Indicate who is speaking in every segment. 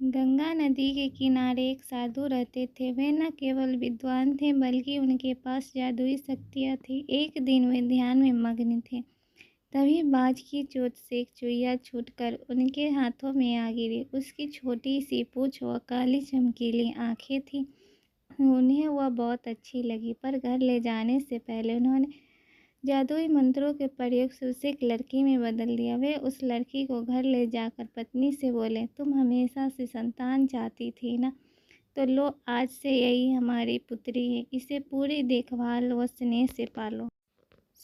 Speaker 1: गंगा नदी के किनारे एक साधु रहते थे। वे न केवल विद्वान थे बल्कि उनके पास जादुई शक्तियाँ थीं। एक दिन वे ध्यान में मग्न थे, तभी बाज की चोंच से एक चूहिया छूटकर उनके हाथों में आ गिरी। उसकी छोटी सी पूँछ व काली चमकीली आँखें थीं। उन्हें वह बहुत अच्छी लगी, पर घर ले जाने से पहले उन्होंने जादुई मंत्रों के प्रयोग से उसे एक लड़की में बदल दिया। वे उस लड़की को घर ले जाकर पत्नी से बोले, तुम हमेशा से संतान चाहती थी ना, तो लो, आज से यही हमारी पुत्री है। इसे पूरी देखभाल व स्नेह से पालो।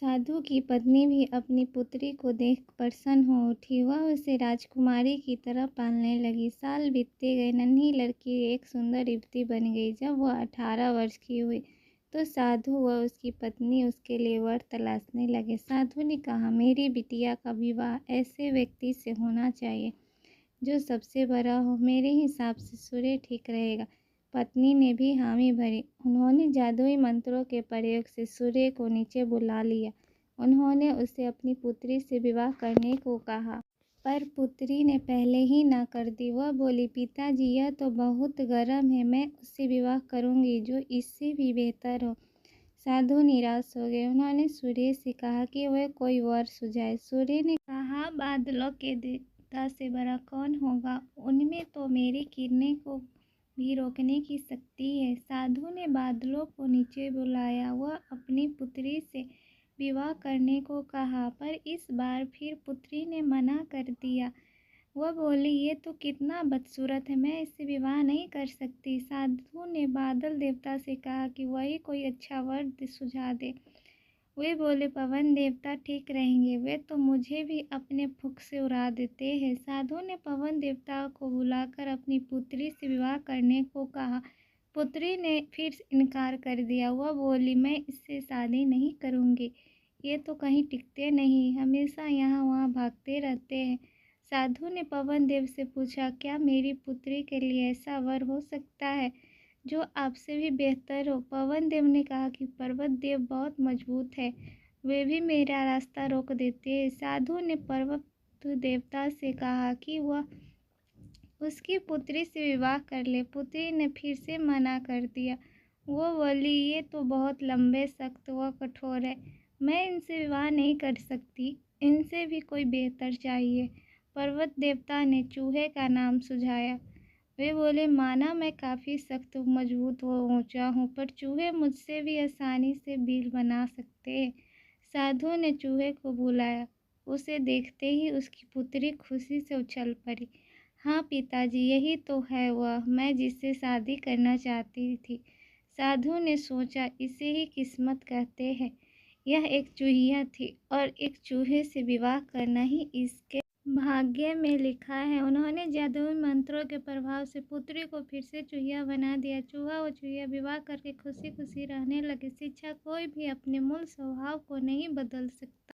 Speaker 1: साधु की पत्नी भी अपनी पुत्री को देख प्रसन्न हो उठी। वह उसे राजकुमारी की तरह पालने लगी। साल बीतते गए, नन्ही लड़की एक सुंदर युवती बन गई। जब वह 18 वर्ष की हुई तो साधु व उसकी पत्नी उसके लिए वर तलाशने लगे। साधु ने कहा, मेरी बिटिया का विवाह ऐसे व्यक्ति से होना चाहिए जो सबसे बड़ा हो। मेरे हिसाब से सूर्य ठीक रहेगा। पत्नी ने भी हामी भरी। उन्होंने जादुई मंत्रों के प्रयोग से सूर्य को नीचे बुला लिया। उन्होंने उसे अपनी पुत्री से विवाह करने को कहा, पर पुत्री ने पहले ही ना कर दी। वह बोली, पिताजी, यह तो बहुत गर्म है, मैं उससे विवाह करूंगी जो इससे भी बेहतर हो। साधु निराश हो गए। उन्होंने सूर्य से कहा कि वह कोई वर सुझाए। सूर्य ने कहा, बादलों के देवता से बड़ा कौन होगा? उनमें तो मेरी किरणें को भी रोकने की शक्ति है। साधु ने बादलों को नीचे बुलाया। वह अपनी पुत्री से विवाह करने को कहा, पर इस बार फिर पुत्री ने मना कर दिया। वह बोली, ये तो कितना बदसूरत है, मैं इससे विवाह नहीं कर सकती। साधु ने बादल देवता से कहा कि वही कोई अच्छा वर सुझा दे। वे बोले, पवन देवता ठीक रहेंगे, वे तो मुझे भी अपने फूंक से उड़ा देते हैं। साधु ने पवन देवता को बुलाकर अपनी पुत्री से विवाह करने को कहा। पुत्री ने फिर इनकार कर दिया। वह बोली, मैं इससे शादी नहीं करूँगी, ये तो कहीं टिकते नहीं, हमेशा यहाँ वहाँ भागते रहते हैं। साधु ने पवन देव से पूछा, क्या मेरी पुत्री के लिए ऐसा वर हो सकता है जो आपसे भी बेहतर हो? पवन देव ने कहा कि पर्वत देव बहुत मजबूत है, वे भी मेरा रास्ता रोक देते हैं। साधु ने पर्वत देवता से कहा कि वह उसकी पुत्री से विवाह कर ले। पुत्री ने फिर से मना कर दिया। वो बोली, ये तो बहुत लंबे, सख्त व कठोर है, मैं इनसे विवाह नहीं कर सकती, इनसे भी कोई बेहतर चाहिए। पर्वत देवता ने चूहे का नाम सुझाया। वे बोले, माना मैं काफ़ी सख्त, मजबूत व ऊंचा हूँ, पर चूहे मुझसे भी आसानी से बिल बना सकते हैं। साधु ने चूहे को बुलाया। उसे देखते ही उसकी पुत्री खुशी से उछल पड़ी। हाँ पिताजी, यही तो है वह मैं जिससे शादी करना चाहती थी। साधु ने सोचा, इसे ही किस्मत कहते हैं। यह एक चूहिया थी और एक चूहे से विवाह करना ही इसके भाग्य में लिखा है। उन्होंने जादुई मंत्रों के प्रभाव से पुत्री को फिर से चूहिया बना दिया। चूहा और चूहिया विवाह करके खुशी खुशी रहने लगे। शिक्षा, कोई भी अपने मूल स्वभाव को नहीं बदल सकता।